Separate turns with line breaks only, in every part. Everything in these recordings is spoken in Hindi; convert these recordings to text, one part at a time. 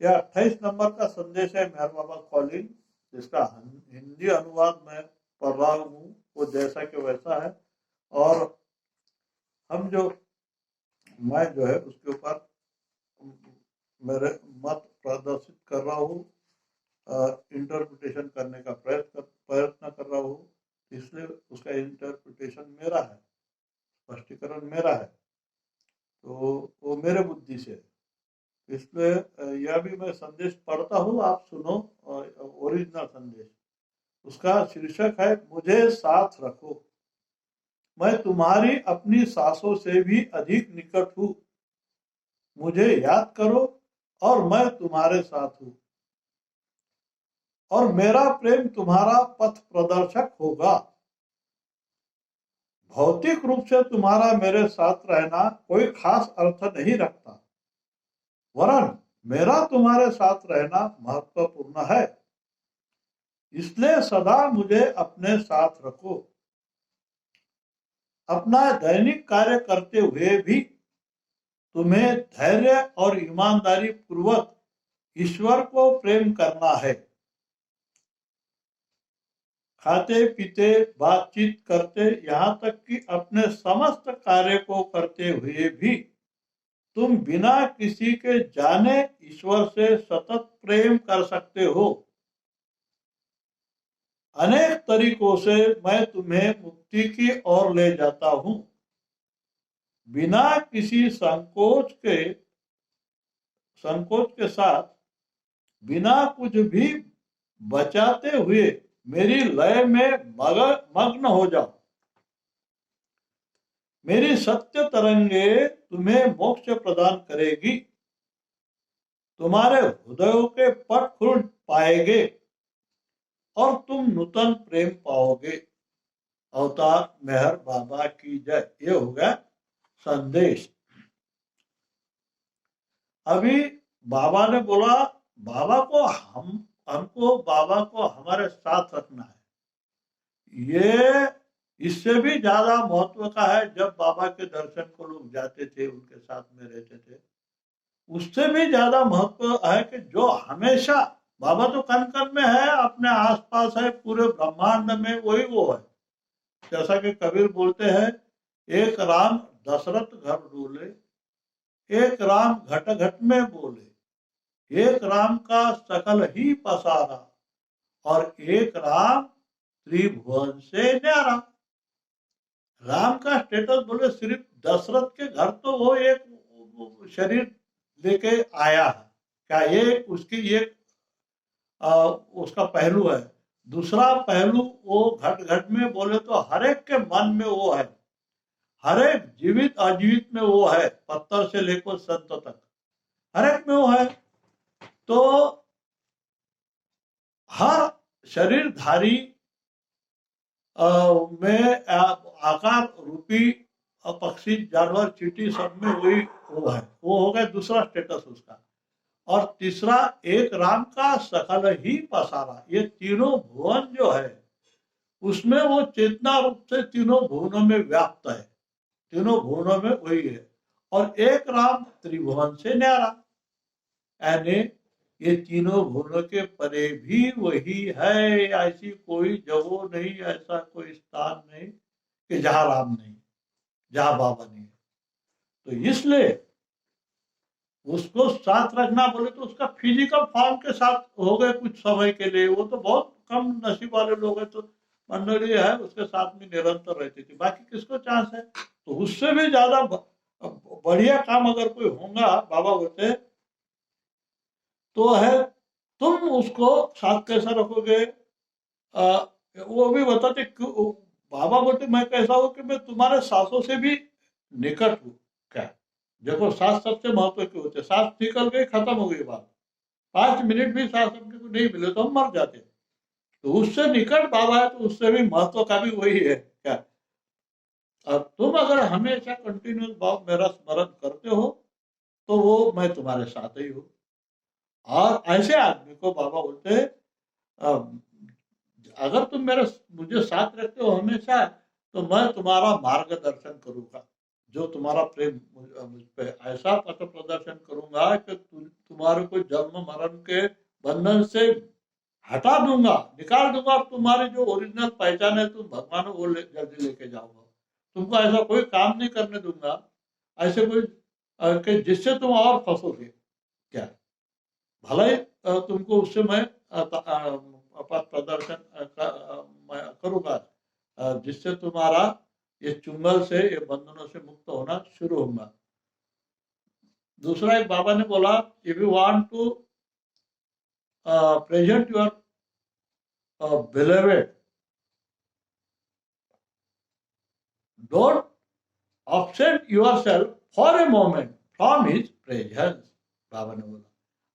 यह 28 नंबर का संदेश है मेहर बाबा कॉलिंग, जिसका हिंदी अनुवाद मैं पढ़ रहा हूँ, वो जैसा कि वैसा है। और हम जो मैं जो है उसके ऊपर मेरे मत प्रदर्शित कर रहा हूँ, इंटरप्रिटेशन करने का प्रयत्न कर रहा हूँ, इसलिए उसका इंटरप्रिटेशन मेरा है, स्पष्टीकरण मेरा है, तो वो मेरे बुद्धि से, इसलिए यह भी मैं संदेश पढ़ता हूँ, आप सुनो ओरिजिनल संदेश। उसका शीर्षक है मुझे साथ रखो। मैं तुम्हारी अपनी सांसों से भी अधिक निकट हूँ, मुझे याद करो और मैं तुम्हारे साथ हूँ, और मेरा प्रेम तुम्हारा पथ प्रदर्शक होगा। भौतिक रूप से तुम्हारा मेरे साथ रहना कोई खास अर्थ नहीं रखता, वरन मेरा तुम्हारे साथ रहना महत्वपूर्ण है। इसलिए सदा मुझे अपने साथ रखो। अपना दैनिक कार्य करते हुए भी तुम्हें धैर्य और ईमानदारी पूर्वक ईश्वर को प्रेम करना है। खाते पीते, बातचीत करते, यहाँ तक कि अपने समस्त कार्य को करते हुए भी तुम बिना किसी के जाने ईश्वर से सतत प्रेम कर सकते हो। अनेक तरीकों से मैं तुम्हें मुक्ति की ओर ले जाता हूं, बिना किसी संकोच के साथ, बिना कुछ भी बचाते हुए मेरी लय में मग्न हो जाओ। मेरी सत्य तरंगे तुम्हें मोक्ष प्रदान करेगी, तुम्हारे हृदयों के पट खुल पाएंगे और तुम नूतन प्रेम पाओगे। अवतार मेहर बाबा की जय। ये हो गया संदेश। अभी बाबा ने बोला, बाबा को हमको बाबा को हमारे साथ रखना है। ये इससे भी ज्यादा महत्व का है। जब बाबा के दर्शन को लोग जाते थे, उनके साथ में रहते थे, उससे भी ज्यादा महत्व है कि जो हमेशा, बाबा तो कण कण में है, अपने आसपास है, पूरे ब्रह्मांड में वही वो है। जैसा कि कबीर बोलते हैं, एक राम दशरथ घर डोले, एक राम घट घट में बोले, एक राम का सकल ही पसारा, और एक राम त्रिभुवन से न्यारा। राम का स्टेटस बोले सिर्फ दशरथ के घर तो वो एक शरीर लेके आया है क्या, ये उसकी एक उसका पहलू है। दूसरा पहलू, वो घट घट में बोले तो हर एक के मन में वो है, हर एक जीवित अजीवित में वो है, पत्थर से लेकर संत तक हर एक में वो है। तो हर शरीरधारी में आकार रूपी पक्षी, जानवर, चींटी, सब में वही वो है। वो हो गया दूसरा स्टेटस उसका। और तीसरा, एक राम का सकल ही पसारा। ये तीनों भुवन जो है उसमें वो चेतना रूप से तीनों भुवनों में व्याप्त है, तीनों भुवनों में वही है। और एक राम त्रिभुवन से न्यारा, यानी ये तीनों भुवनों के परे भी वही है। ऐसी कोई जगह नहीं, ऐसा कोई स्थान नहीं कि जहां राम नहीं, जहां बाबा नहीं। तो इसलिए उसको साथ रखना बोले तो उसका फिजिकल फॉर्म के साथ हो गए कुछ समय के लिए, वो तो बहुत कम नसीब वाले लोग हैं। तो मंडली है उसके साथ में निरंतर रहती थी, बाकी किसको चांस है। तो उससे भी ज्यादा बढ़िया काम अगर कोई होगा, बाबा बोलते तो है, तुम उसको साथ कैसा रखोगे। वो भी बताते, बाबा बोलते मैं कैसा हूं कि मैं तुम्हारे सांसों से भी निकट हूँ। क्या देखो, सांस सबसे महत्व के होते, सांस निकल गई, खत्म हो गई बात। 5 मिनट भी सांस अपने को नहीं मिले तो हम मर जाते। तो उससे निकट बाबा है, तो उससे भी महत्व का भी वही है। क्या अब तुम अगर हमेशा कंटिन्यूस भाव मेरा स्मरण करते हो तो वो मैं तुम्हारे साथ ही हूँ। और ऐसे आदमी को बाबा बोलते हैं, अगर तुम मुझे साथ रखते हो हमेशा, तो मैं तुम्हारा मार्गदर्शन करूंगा। जो तुम्हारा प्रेम मुझ पे, ऐसा पथ प्रदर्शन करूंगा कि तुम्हारे को जन्म मरण के बंधन से हटा दूंगा, निकाल दूंगा, और तुम्हारी जो ओरिजिनल पहचान है तुम भगवान हो, वो जल्दी लेके जाऊंगा। तुमको ऐसा कोई काम नहीं करने दूंगा, ऐसे कोई कि जिससे तुम और फंसोगे। क्या, भले ही तुमको उससे मैं पथ प्रदर्शन मैं करूंगा, जिससे तुम्हारा ये चुंगल से, ये बंधनों से मुक्त होना शुरू होगा। दूसरा एक बाबा ने बोला, if you want to present your beloved, don't absent yourself for a moment from his presence। बाबा ने बोला,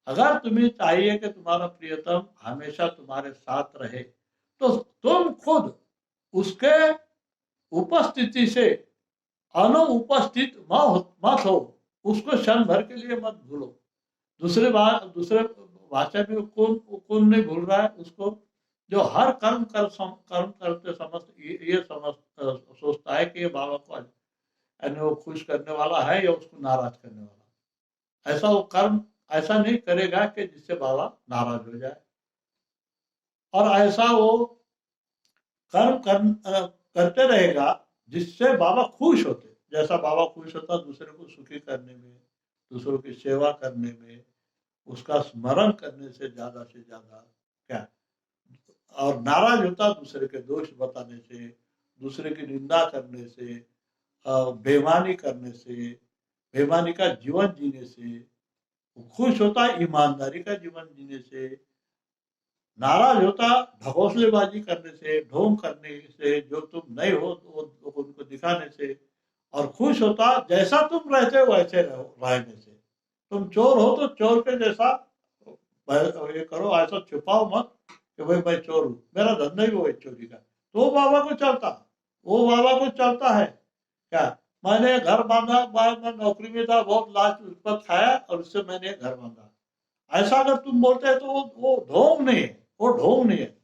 अगर तुम्हें चाहिए कि तुम्हारा प्रियतम हमेशा तुम्हारे साथ रहे, तो तुम खुद उसके उपस्थिति से अनुपस्थित मत हो, उसको क्षण भर के लिए मत भूलो। दूसरे भाषा में कौन कौन नहीं भूल रहा है उसको, जो हर कर्म करते समस्त ये सोचता है कि ये बाबा को यानी वो खुश करने वाला है या उसको नाराज करने वाला। ऐसा वो कर्म ऐसा नहीं करेगा कि जिससे बाबा नाराज हो जाए, और ऐसा वो कर्म करते रहेगा जिससे बाबा खुश होते। जैसा बाबा खुश होता दूसरे को सुखी करने में, दूसरों की सेवा करने में, उसका स्मरण करने से ज्यादा क्या, और नाराज होता दूसरे के दोष बताने से, दूसरे की निंदा करने से, बेईमानी करने से, बेईमानी का जीवन जीने से। खुश होता ईमानदारी का जीवन जीने से, नाराज होता ढकोसलेबाजी करने से, ढोंग करने से, जो तुम नहीं हो तो उनको दिखाने से, और खुश होता जैसा तुम रहते हो वैसे रहने से। तुम चोर हो तो चोर के जैसा ये करो, ऐसा छुपाओ मत कि भाई मैं चोर हूँ, मेरा धंधा ही वो है चोरी का। तो बाबा को चलता, वो बाबा को चलता है क्या, मैंने घर बांधा, बाद में नौकरी में था, बहुत लाच लुचपत खाया और उससे मैंने घर बांधा, ऐसा अगर तुम बोलते हैं तो वो ढोंग नहीं है, वो ढोंग नहीं है।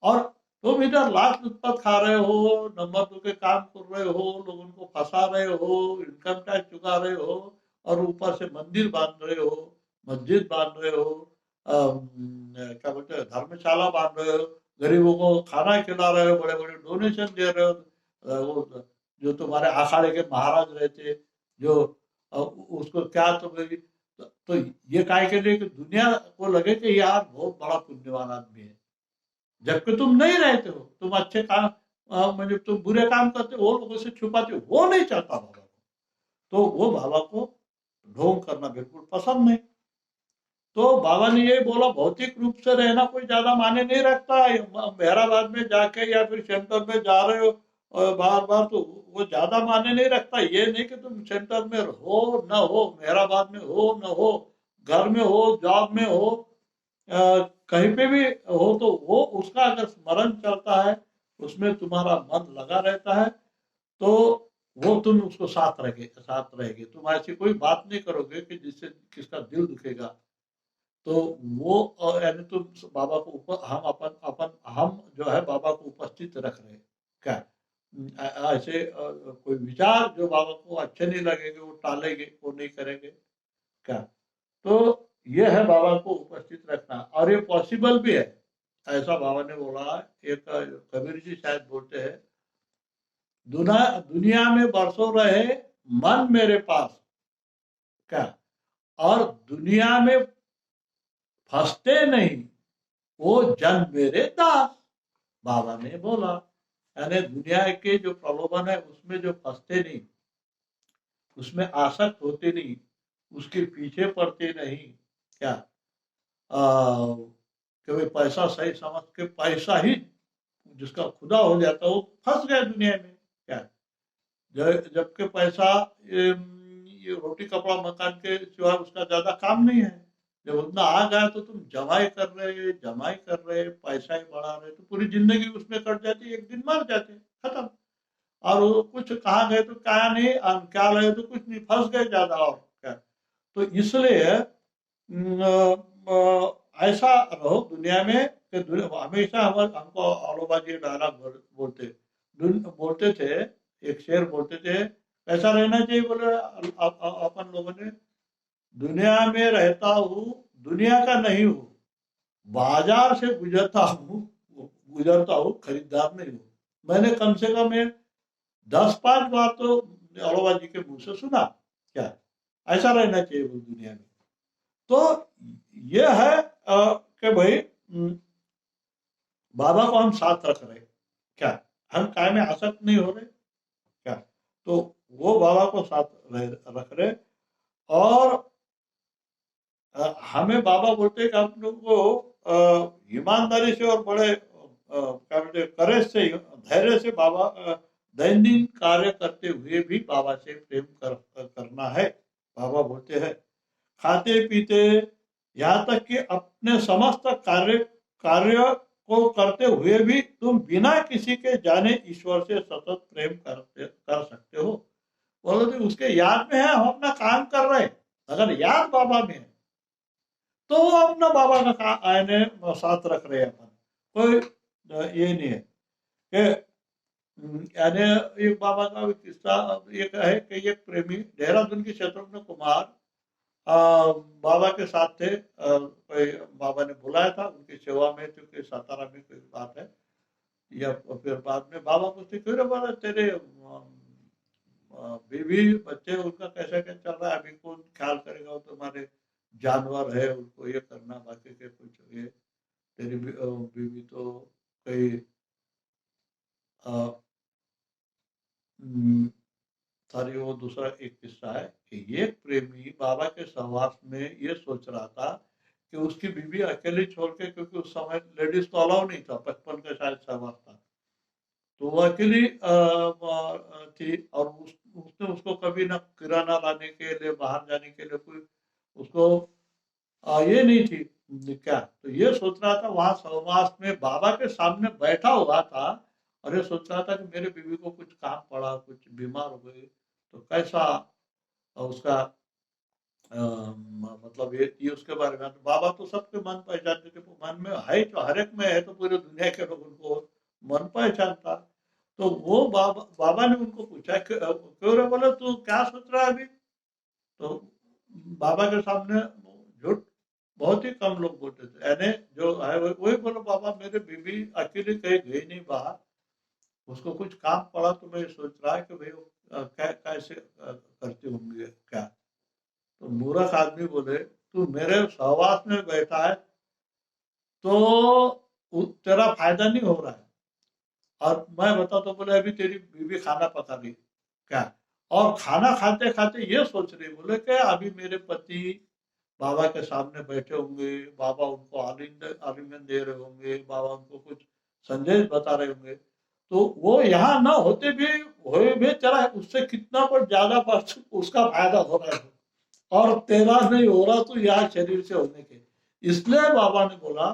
और तुम इधर लाच लुचपत खा रहे हो, नंबर 2 के काम कर रहे हो, लोगों को फंसा रहे हो, इनकम टैक्स चुका रहे हो, और ऊपर से मंदिर बांध रहे हो, मस्जिद बांध रहे हो, क्या बोलते हैं धर्मशाला बांध रहे हो, गरीबों को खाना खिला रहे हो, बड़े बड़े डोनेशन दे रहे हो। वो जो तुम्हारे अखाड़े के महाराज रहते, जो उसको क्या तो ये काय के लिए कि दुनिया को लगे कि यार बहुत बड़ा पुण्यवान आदमी है, जबकि तुम नहीं रहते हो, तुम अच्छे काम मतलब तुम बुरे काम करते हो, वो लोगों से छुपाते हो, वो नहीं चाहता बाबा को। तो वो बाबा को ढोंग करना बिल्कुल पसंद नहीं। तो बाबा ने ये बोला, भौतिक रूप से रहना कोई ज्यादा मायने नहीं रखता है। मेहराबाद में जाके या फिर सेंटर में जा रहे हो और बार बार, तो वो ज्यादा मायने नहीं रखता। ये नहीं कि तुम सेंटर में हो न हो, मेहराबाद में हो न हो, घर में हो, जॉब में हो, कहीं पे भी हो, तो वो उसका अगर स्मरण चलता है, उसमें तुम्हारा मन लगा रहता है, तो वो तुम उसको साथ रहेगे। तुम ऐसी कोई बात नहीं करोगे कि जिससे किसका दिल दुखेगा। तो वो यानी तुम बाबा को हम अपन अपन हम जो है बाबा को उपस्थित रख रहे हैं क्या, ऐसे कोई विचार जो बाबा को अच्छे नहीं लगेंगे वो टालेंगे, वो नहीं करेंगे क्या। तो ये है बाबा को उपस्थित रखना, और ये पॉसिबल भी है। ऐसा बाबा ने बोला, एक कबीर जी शायद बोलते हैं, दुनिया में बरसों रहे मन मेरे पास क्या, और दुनिया में फंसते नहीं वो जन मेरे दास। बाबा ने बोला, यानी दुनिया के जो प्रलोभन है उसमें जो फंसते नहीं, उसमें आसक्त होते नहीं, उसके पीछे पड़ते नहीं क्या, कि भाई पैसा सही समझ के पैसा ही जिसका खुदा हो जाता है वो फंस गया दुनिया में क्या। जबकि पैसा ये रोटी कपड़ा मकान के सिवाय उसका ज्यादा काम नहीं है। जब उतना आ गया तो तुम जमाई कर रहे, पैसा ही बढ़ा रहे, तो पूरी जिंदगी उसमें कट जाती, एक दिन मर जाते, खत्म। और वो कुछ कहाँ गए तो कहा नहीं, और क्या रहे तो कुछ नहीं, फंस गए ज्यादा और क्या। तो इसलिए ऐसा रहो दुनिया में कि हमेशा हमको औरंगजेब डायलॉग बोलते थे, एक शेर बोलते थे कैसा रहना चाहिए बोले, अपन लोगों ने, दुनिया में रहता हूँ, दुनिया का नहीं हूँ, बाजार से गुजरता हूँ, खरीदार नहीं हूँ। मैंने कम से कम 10-5 बार तो औरंगजेब जी के मुंह से सुना। क्या ऐसा रहना चाहिए वो दुनिया में? तो ये है कि भाई बाबा को हम साथ रख रहे, क्या हम काय में आसक्त नहीं हो रहे क्या? तो वो बाबा को साथ रख रहे। और हमें बाबा बोलते हैं कि आप लोग को ईमानदारी से और बड़े क्या बोलते हैं, करेज से, धैर्य से बाबा दैनंदिन कार्य करते हुए भी बाबा से प्रेम करना है। बाबा बोलते हैं खाते पीते यहाँ तक कि अपने समस्त कार्य को करते हुए भी तुम बिना किसी के जाने ईश्वर से सतत प्रेम कर सकते हो। बोलो तो उसके याद में है, हम अपना काम कर रहे हैं। अगर याद बाबा में है तो वो अपना बाबा का आने साथ रख रहे हैं अपन। कोई ये नहीं है कि यानी एक बाबा का किस्सा एक है कि एक प्रेमी देहरादून के शत्रुघ्न कुमार बाबा के साथ थे। कोई बाबा ने बुलाया था उनकी सेवा में, क्योंकि सातारा में कोई बात है। या फिर बाद में बाबा पूछते क्यों रे बोला तेरे बीवी बच्चे उनका कैसा क्या चल रहा है, अभी कौन ख्याल करेगा, वो तुम्हारे जानवर है उनको ये करना, बाकी के कुछ ये तेरी बीवी तो कई सारी। वो दूसरा एक किस्सा है कि ये प्रेमी बाबा के सहवास में ये सोच रहा था कि उसकी बीवी अकेली छोड़ के, क्योंकि उस समय लेडीज तो अलाउ नहीं था, 55 का शायद सहवास था, तो वो अकेली थी। और उसने उसको कभी ना किराना लाने के लिए, बाहर जाने के लिए कोई उसको ये नहीं थी क्या। तो ये सोच रहा था वहां सहवास में बाबा के सामने बैठा हुआ था, और ये सोच रहा था कि मेरे बीवी को कुछ काम पड़ा, कुछ बीमार हो गई, तो कैसा उसका मतलब ये उसके बारे में। तो बाबा तो सबके मन पहचानते थे, मन में है जो हर एक में है, तो पूरे दुनिया के लोग उनको मन पहचानता। तो वो बाबा ने उनको पूछा क्यों रे, बोले तू क्या सोच रहा है अभी? तो बाबा के सामने झूठ बहुत ही कम लोग बोलते थे, यानी जो है वही बोलो बाबा मेरे बीवी अकेली कहीं गई नहीं बाहर, उसको कुछ काम पड़ा, तो मैं सोच रहा है कि भाई वो कैसे करती होंगी क्या। तो मूर्ख आदमी बोले तू मेरे सहवास में बैठा है तो तेरा फायदा नहीं हो रहा है, और मैं बता तो बोले अभी तेरी बीवी खाना पका रही क्या, और खाना खाते खाते ये सोच रही, बोले कि अभी मेरे पति बाबा के सामने बैठे होंगे, बाबा उनको आलिंगन दे रहे होंगे, बाबा उनको कुछ संदेश बता रहे होंगे, तो वो यहाँ ना होते भी हुए भी चला उससे कितना पर ज्यादा उसका फायदा हो रहा है, और तेरा नहीं हो रहा तो यहाँ शरीर से होने के। इसलिए बाबा ने बोला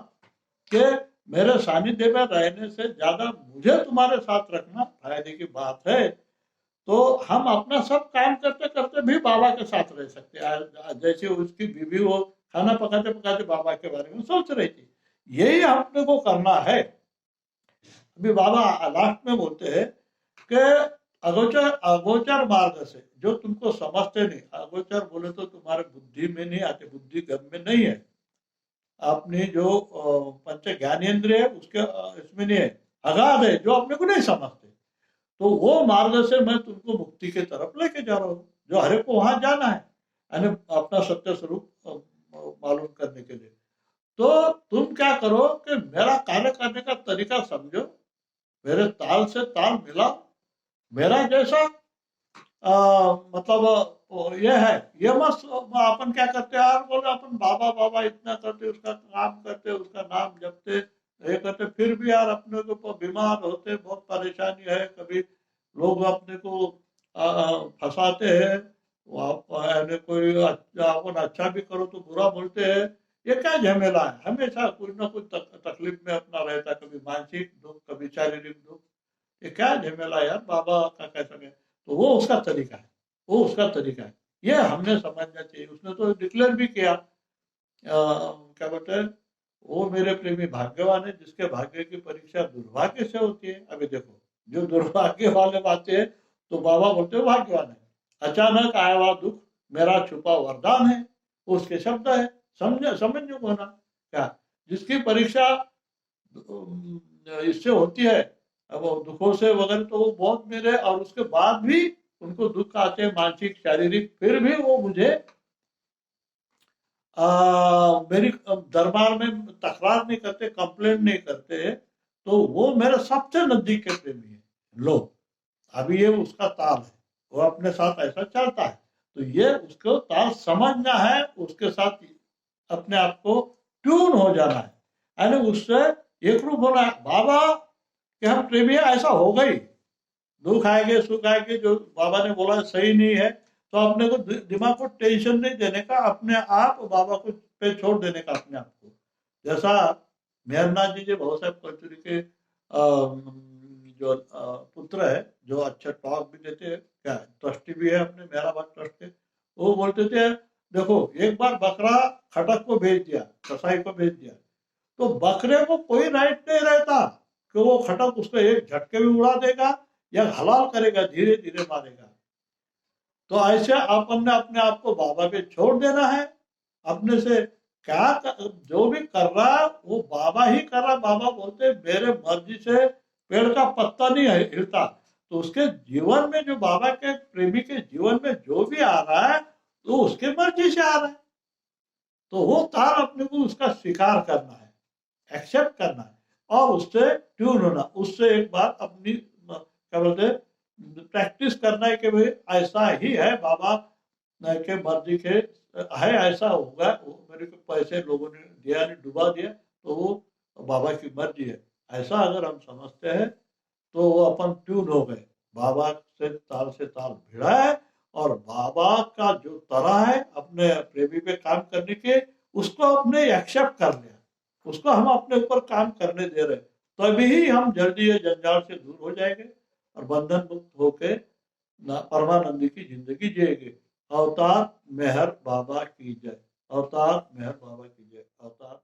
कि मेरे सानिध्य में रहने से ज्यादा मुझे तुम्हारे साथ रखना फायदे की बात है। तो हम अपना सब काम करते करते भी बाबा के साथ रह सकते हैं। जैसे उसकी बीवी वो खाना पकाते पकाते बाबा के बारे में सोच रही थी, यही अपने को करना है। अभी बाबा लास्ट में बोलते हैं कि अगोचर अगोचर मार्ग से जो तुमको समझते नहीं, अगोचर बोले तो तुम्हारे बुद्धि में नहीं आते, बुद्धि गम में नहीं है, अपनी जो पंच ज्ञानेन्द्रिय है उसके इसमें नहीं है, अगाध है जो अपने को नहीं समझते, तो वो मार्ग से मैं तुमको मुक्ति के तरफ लेके जा रहा हूँ, जो हर एक को वहां जाना है, यानी अपना सत्य स्वरूप मालूम करने के लिए। तो तुम क्या करो कि मेरा कार्य करने का तरीका समझो, मेरे ताल से ताल मिलाओ, मेरा जैसा मतलब ये है, ये मत अपन क्या करते हैं यार, बोले अपन बाबा बाबा इतना करते, उसका काम करते, उसका नाम जपते, ये करते, फिर भी यार अपने को बीमार होते, बहुत परेशानी है, कभी लोग अपने को फंसाते हैं, कोई अपन अच्छा भी करो तो बुरा बोलते हैं, ये क्या झमेला है, हमेशा कुछ ना कुछ तकलीफ में अपना रहता, कभी मानसिक दुख, कभी शारीरिक दुख, ये क्या झमेला यार, बाबा का कैसा है। तो वो उसका तरीका है, वो उसका तरीका है, ये हमने समझना चाहिए। उसने तो डिक्लेयर भी किया, क्या बोलते हैं, वो मेरे प्रेमी भाग्यवान है जिसके भाग्य की परीक्षा दुर्भाग्य से होती है। अभी देखो जो दुर्भाग्य वाले बातें हैं तो बाबा बोलते हो भाग्यवान है। अचानक आया हुआ दुख मेरा छुपा वरदान है, उसके शब्द है। समझो को ना क्या, जिसकी परीक्षा इससे होती है, अब वो दुखों से वगैरह, तो वो बहुत मेरे, और उसके बाद भी उनको दुख आते हैं मानसिक शारीरिक, फिर भी वो मुझे मेरी दरबार में तकरार नहीं करते, कंप्लेंट नहीं करते, तो वो मेरे सबसे नजदीक के प्रेमी है। लो अभी ये उसका ताल है, वो अपने साथ ऐसा चलता है, तो ये उसको ताल समझना है, उसके साथ अपने आप को ट्यून हो जाना है, यानी उससे एक रूप होना है। बाबा के हम प्रेमी है, ऐसा हो गई, दुख आएंगे सुख आएंगे, जो बाबा ने बोला सही नहीं है, तो अपने को दिमाग को टेंशन नहीं देने का, अपने आप बाबा को पे छोड़ देने का अपने आप को। जैसा मेहरनाथ जी बाबा साहब कचूरी के जो पुत्र है, जो अच्छा टॉक भी देते हैं, क्या ट्रस्टी भी है अपने मेहराबाद ट्रस्ट के, वो बोलते थे देखो एक बार बकरा खटक को भेज दिया, कसाई को भेज दिया, तो बकरे को कोई राइट नहीं रहता कि वो खटक उसको एक झटके में उड़ा देगा या हलाल करेगा, धीरे धीरे मारेगा। तो ऐसे अपन ने अपने आप को बाबा पे छोड़ देना है, अपने से क्या जो भी कर रहा है वो बाबा ही कर रहा। बाबा बोलते मेरे मर्जी से पेड़ का पत्ता नहीं हिलता, तो उसके जीवन में, जो बाबा के प्रेमी के जीवन में जो भी आ रहा है, तो उसके मर्जी से आ रहा है, तो वो तार अपने को उसका स्वीकार करना है, एक्सेप्ट करना है, और उससे ट्यून होना, उससे एक बार अपनी क्या बोलते प्रैक्टिस करना है कि भाई ऐसा ही है, बाबा के मर्जी के है, ऐसा होगा, वो मेरे को पैसे लोगों ने दिया नहीं, डुबा दिया, तो वो बाबा की मर्जी है। ऐसा अगर हम समझते हैं तो वो अपन ट्यून हो गए, बाबा से ताल भिड़ा है, और बाबा का जो तरह है अपने प्रेमी पे काम करने के, उसको अपने एक्सेप्ट कर लिया, उसको हम अपने ऊपर काम करने दे रहे, तभी ही हम जल्दी ये जंजाल से दूर हो जाएंगे और बंधन मुक्त होके परमानंदी की जिंदगी जिएंगे। अवतार मेहर बाबा की जय, अवतार मेहर बाबा की जय, अवतार